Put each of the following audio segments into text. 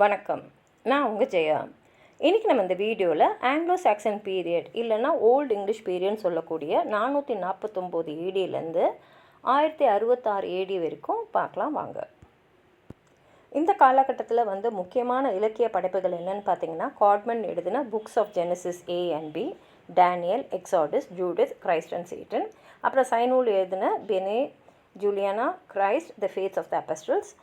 வணக்கம். நான் உங்கள் ஜெயா. இன்றைக்கி நம்ம இந்த வீடியோவில் ஆங்கிலோ சாக்சன் பீரியட் இல்லைன்னா ஓல்டு இங்கிலீஷ் பீரியட்னு சொல்லக்கூடிய 449 ஏடியிலேருந்து 1066 ஏடி வரைக்கும் பார்க்கலாம் வாங்க. இந்த காலகட்டத்தில் முக்கியமான இலக்கிய படைப்புகள் என்னென்னு பார்த்தீங்கன்னா, காட்மன் எழுதின books of Genesis A and B, Daniel, Exodus, Judith, Christ and Satan. அப்புறம் சைனூல் எழுதின பெனே, Juliana, Christ, the fates of the apostles.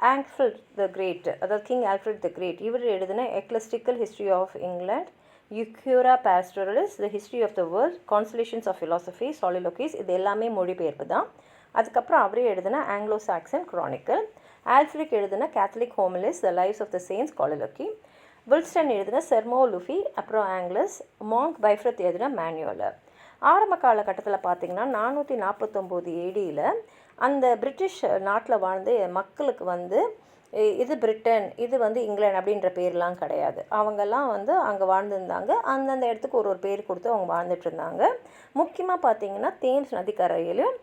Alfred the great, அதாவது கிங் ஆல்ஃப்ரட் த கிரேட், இவர் எழுதின ecclesiastical history of England, cura pastoralis, the history of the world, consolations of philosophy, soliloquies, இது எல்லாமே மொழிபெயர்ப்பு தான். அதுக்கப்புறம் அவரே எழுதின ஆங்கிலோ சாக்சன் குரானிக்கல். ஆல்ஃப்ரிக் எழுதின Catholic homilies, the lives of the saints, colloquy. Wulfstan எழுதின செர்மோ லுஃபி, அப்புறம் ஆங்கிலஸ். மாங்க் பைஃப்ரத் எழுதின மேனுவல். ஆரம்ப காலகட்டத்தில் பார்த்திங்கன்னா 449 ஏடியில் அந்த பிரிட்டிஷ் நாட்டில் வாழ்ந்து மக்களுக்கு இது பிரிட்டன், இது இங்கிலாந்து அப்படின்ற பேர்லாம் கிடையாது. அவங்கெல்லாம் அங்கே வாழ்ந்துருந்தாங்க. அந்தந்த இடத்துக்கு ஒரு பேர் கொடுத்து அவங்க வாழ்ந்துட்டு இருந்தாங்க. முக்கியமாக பார்த்திங்கன்னா தேம்ஸ் நதிக்கரையிலும்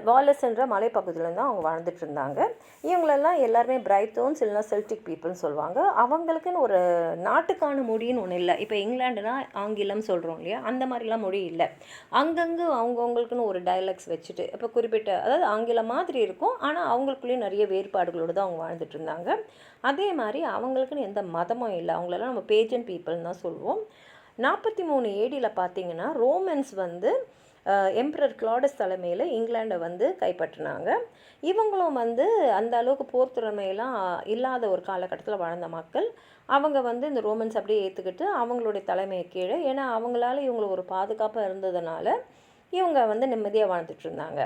வாலஸ்ன்ற மலைப்பகுதியில் தான் அவங்க வாழ்ந்துட்டு இருந்தாங்க. இவங்களெல்லாம் எல்லாருமே பிரைத்தோன்ஸ் இல்லைனா செல்டிக் பீப்புள்னு சொல்லுவாங்க. அவங்களுக்குன்னு ஒரு நாட்டுக்கான மொழின்னு ஒன்று இல்லை. இப்போ இங்கிலாண்டுனா ஆங்கிலம் சொல்கிறோம் இல்லையா, அந்த மாதிரிலாம் மொழி இல்லை. அங்கங்கே அவங்கவுங்களுக்குன்னு ஒரு டயலக்ட்ஸ் வச்சுட்டு, இப்போ குறிப்பிட்ட அதாவது ஆங்கிலம் மாதிரி இருக்கும், ஆனால் அவங்களுக்குள்ளேயும் நிறைய வேறுபாடுகளோடு தான் அவங்க வாழ்ந்துட்டு இருந்தாங்க. அதே மாதிரி அவங்களுக்குன்னு எந்த மதமும் இல்லை. அவங்களெல்லாம் நம்ம பேஜன் பீப்புள்னு தான் சொல்லுவோம். 43 ஏடியில் பார்த்திங்கன்னா ரோமன்ஸ் எம்பரர் கிளாடஸ் தலைமையில் இங்கிலாண்டை கைப்பற்றினாங்க. இவங்களும் அந்த அளவுக்கு போர் திறமையெல்லாம் இல்லாத ஒரு காலகட்டத்தில் வாழ்ந்த மக்கள். அவங்க இந்த ரோமன்ஸ் அப்படியே ஏற்றுக்கிட்டு அவங்களுடைய தலைமையை கீழே, ஏன்னா அவங்களால இவங்களுக்கு ஒரு பாதுகாப்பாக இருந்ததுனால இவங்க நிம்மதியாக வாழ்ந்துட்டு இருந்தாங்க.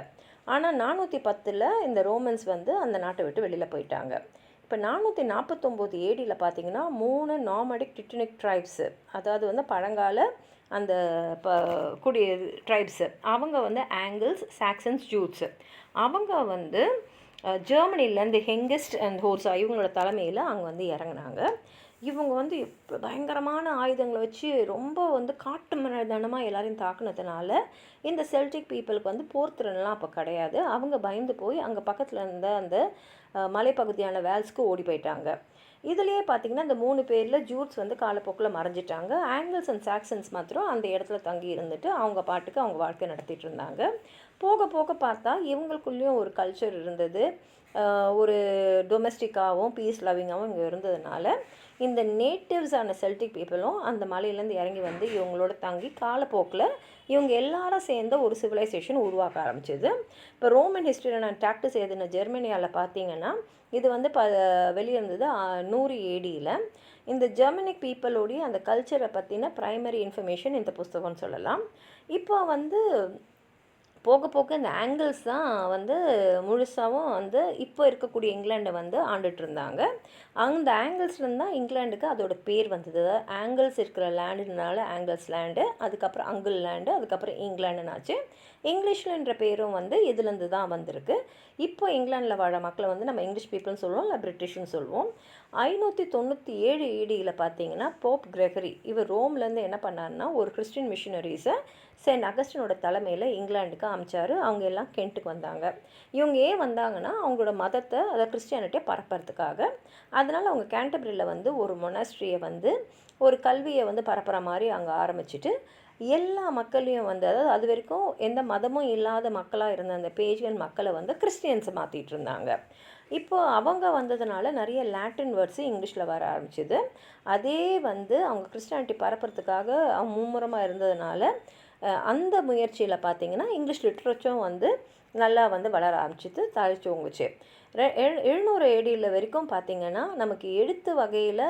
ஆனால் 410 இந்த ரோமன்ஸ் அந்த நாட்டை விட்டு வெளியில் போயிட்டாங்க. இப்போ 449 ஏடியில் பார்த்திங்கன்னா 3 நாமடிக் டிட்டனிக் ட்ரைப்ஸு, அதாவது பழங்கால அந்த ட்ரைப்ஸு, அவங்க ஆங்கிள்ஸ், சாக்சன்ஸ், ஜூட்ஸு. அவங்க ஜெர்மனிலேருந்து ஹெங்கஸ்ட் அண்ட் ஹோர்ஸா இவங்களோட தலைமையில் அங்கே இறங்கினாங்க. இவங்க பயங்கரமான ஆயுதங்களை வச்சு ரொம்ப காட்டு மிராண்டனமாக எல்லாரையும் தாக்குனதுனால இந்த செல்டிக் பீப்புளுக்கு போர்த்திறன்லாம் அப்போ கிடையாது. அவங்க பயந்து போய் அங்கே பக்கத்தில் இருந்த அந்த மலைப்பகுதியான வேல்ஸ்க்கு ஓடி போயிட்டாங்க. இதுலேயே பார்த்திங்கன்னா இந்த 3 பேரில் ஜூட்ஸ் காலப்போக்கில் மறைஞ்சிட்டாங்க. ஆங்கிள்ஸ் அண்ட் சாக்சன்ஸ் மாத்திரம் அந்த இடத்துல தங்கி இருந்துட்டு அவங்க பாட்டுக்கு அவங்க வாழ்க்கை நடத்திட்டு இருந்தாங்க. போக போக பார்த்தா இவங்களுக்குள்ளேயும் ஒரு கல்ச்சர் இருந்தது. ஒரு டொமெஸ்டிக்காகவும் பீஸ் லவ்விங்காகவும் இங்கே இருந்ததுனால இந்த நேட்டிவ்ஸான செல்டிக் பீப்புளும் அந்த மலையிலேருந்து இறங்கி இவங்களோட தங்கி காலப்போக்கில் இவங்க எல்லாரும் சேர்ந்த ஒரு சிவிலைசேஷன் உருவாக்க ஆரம்பிச்சிது. இப்போ ரோமன் ஹிஸ்டரியில் நான் டாக்டிஸ் எழுதின ஜெர்மனியாவில் பார்த்தீங்கன்னா இது வெளியிருந்தது 100 ஏடியில். இந்த ஜெர்மனிக் பீப்புளோடைய அந்த கல்ச்சரை பற்றின ப்ரைமரி இன்ஃபர்மேஷன் இந்த புஸ்தகம்னு சொல்லலாம். இப்போ போக போக இந்த ஆங்கிள்ஸ் தான் முழுசாகவும் இப்போ இருக்கக்கூடிய இங்கிலாண்டை ஆண்டுட்டு இருந்தாங்க. அந்த ஆங்கிள்ஸ்லேருந்து தான் இங்கிலாண்டுக்கு அதோட பேர் வந்தது. ஆங்கிள்ஸ் இருக்கிற லேண்டுனால ஆங்கிள்ஸ் லேண்டு, அதுக்கப்புறம் அங்கிள் லேண்டு, அதுக்கப்புறம் இங்கிலாண்டுனாச்சு. இங்கிலீஷ்லன்ற பேரும் இதுலேருந்து தான் வந்திருக்கு. இப்போ இங்கிலாண்டில் வாழ மக்களை நம்ம இங்கிலீஷ் பீப்புள்னு சொல்லுவோம், இல்லை பிரிட்டிஷ்னு சொல்லுவோம். 597 ஏடியில் பார்த்தீங்கன்னா போப் கிரெகரி இவர் ரோம்லேருந்து என்ன பண்ணாருன்னா ஒரு கிறிஸ்டின் மிஷினரிஸை செயின்ட் அகஸ்டினோட தலைமையில் இங்கிலாண்டுக்கு அமைச்சார். அவங்க எல்லாம் கென்ட்டுக்கு வந்தாங்க. இவங்க ஏன் வந்தாங்கன்னா அவங்களோட மதத்தை, அதாவது கிறிஸ்டியானிட்டியை பரப்புறதுக்காக. அதனால் அவங்க கேண்டபரியில் ஒரு மொனாஸ்ட்ரியை ஒரு கல்வியை பரப்புகிற மாதிரி அங்கே ஆரம்பிச்சுட்டு எல்லா மக்களையும் அதாவது அது வரைக்கும் எந்த மதமும் இல்லாத மக்களாக இருந்த அந்த பேஜன் மக்களை கிறிஸ்டியன்ஸை மாற்றிட்டு இருந்தாங்க. இப்போது அவங்க வந்ததுனால நிறைய லாட்டின் வேர்ட்ஸு இங்கிலீஷில் வர ஆரம்பிச்சிது. அதே அவங்க கிறிஸ்டியானிட்டி பரப்புறதுக்காக மும்முரமாக இருந்ததுனால அந்த முயற்சியில் பார்த்திங்கன்னா இங்கிலீஷ் லிட்ரேச்சரும் நல்லா வளர ஆரம்பிச்சிது, தழைச்சி ஓங்குச்சு. 700 ஏடியில் வரைக்கும் பார்த்திங்கன்னா நமக்கு எழுத்து வகையில்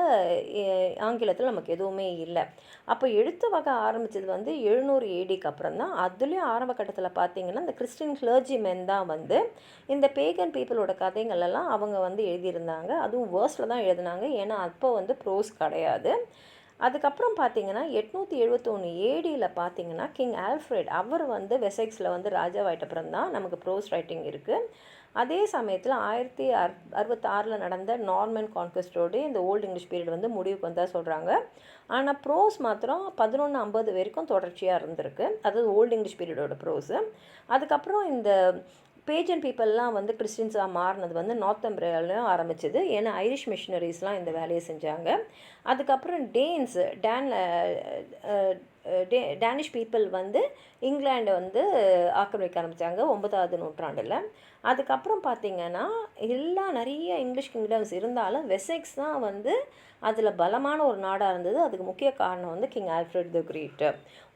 ஆங்கிலத்தில் நமக்கு எதுவுமே இல்லை. அப்போ எழுத்து வகை ஆரம்பித்தது 700 ஏடிக்கு அப்புறம் தான். அதுலேயும் ஆரம்ப கட்டத்தில் பார்த்திங்கன்னா இந்த கிறிஸ்டின் கிளர்ஜிமென் தான் இந்த பேகன் பீப்புளோட கதைகளெல்லாம் அவங்க எழுதியிருந்தாங்க. அதுவும் வேர்ஸில் தான் எழுதினாங்க, ஏன்னா அப்போ ப்ரோஸ் கிடையாது. அதுக்கப்புறம் பார்த்திங்கன்னா 871 ஏடியில் பார்த்திங்கன்னா கிங் ஆல்ஃப்ரட் அவர் வெசெக்ஸில் ராஜாவாயிட்டப்புறம் தான் நமக்கு ப்ரோஸ் ரைட்டிங் இருக்குது. அதே சமயத்தில் 1066 நடந்த நார்மன் கான்கெஸ்டோடு இந்த ஓல்டு இங்கிலீஷ் பீரியட் முடிவுக்கு வந்தால் சொல்கிறாங்க. ஆனால் ப்ரோஸ் மாத்திரம் 1150 வரைக்கும் தொடர்ச்சியாக இருந்திருக்கு, அதாவது ஓல்டு இங்கிலீஷ் பீரியடோட ப்ரோஸு. அதுக்கப்புறம் இந்த பேஜன் பீப்புளெலாம் வந்து கிறிஸ்டின்ஸாக மாறினது வந்து நார்த்தம்பிரியாவிலும் ஆரம்பிச்சது. ஏன்னா ஐரிஷ் மிஷினரிஸ்லாம் இந்த வேலையை செஞ்சாங்க. அதுக்கப்புறம் டேனிஷ் பீப்புள் வந்து இங்கிலாண்டை வந்து ஆக்கிரமிக்க ஆரம்பித்தாங்க 9வது நூற்றாண்டில். அதுக்கப்புறம் பார்த்திங்கன்னா நிறைய இங்கிலீஷ் கிங்டம்ஸ் இருந்தாலும் வெசெக்ஸ் தான் வந்து அதில் பலமான ஒரு நாடாக இருந்தது. அதுக்கு முக்கிய காரணம் வந்து கிங் ஆல்ஃப்ரட் தி கிரேட்.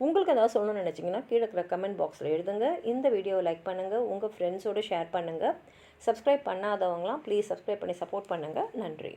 உங்களுக்கு ஏதாவது சொல்லணும்னு நினச்சிங்கன்னா கீழே இருக்கிற கமெண்ட் பாக்ஸில் எழுதுங்க. இந்த வீடியோவை லைக் பண்ணுங்கள், உங்கள் ஃப்ரெண்ட்ஸோடு ஷேர் பண்ணுங்கள். சப்ஸ்கிரைப் பண்ணாதவங்களாம் ப்ளீஸ் சப்ஸ்கிரைப் பண்ணி சப்போர்ட் பண்ணுங்கள். நன்றி.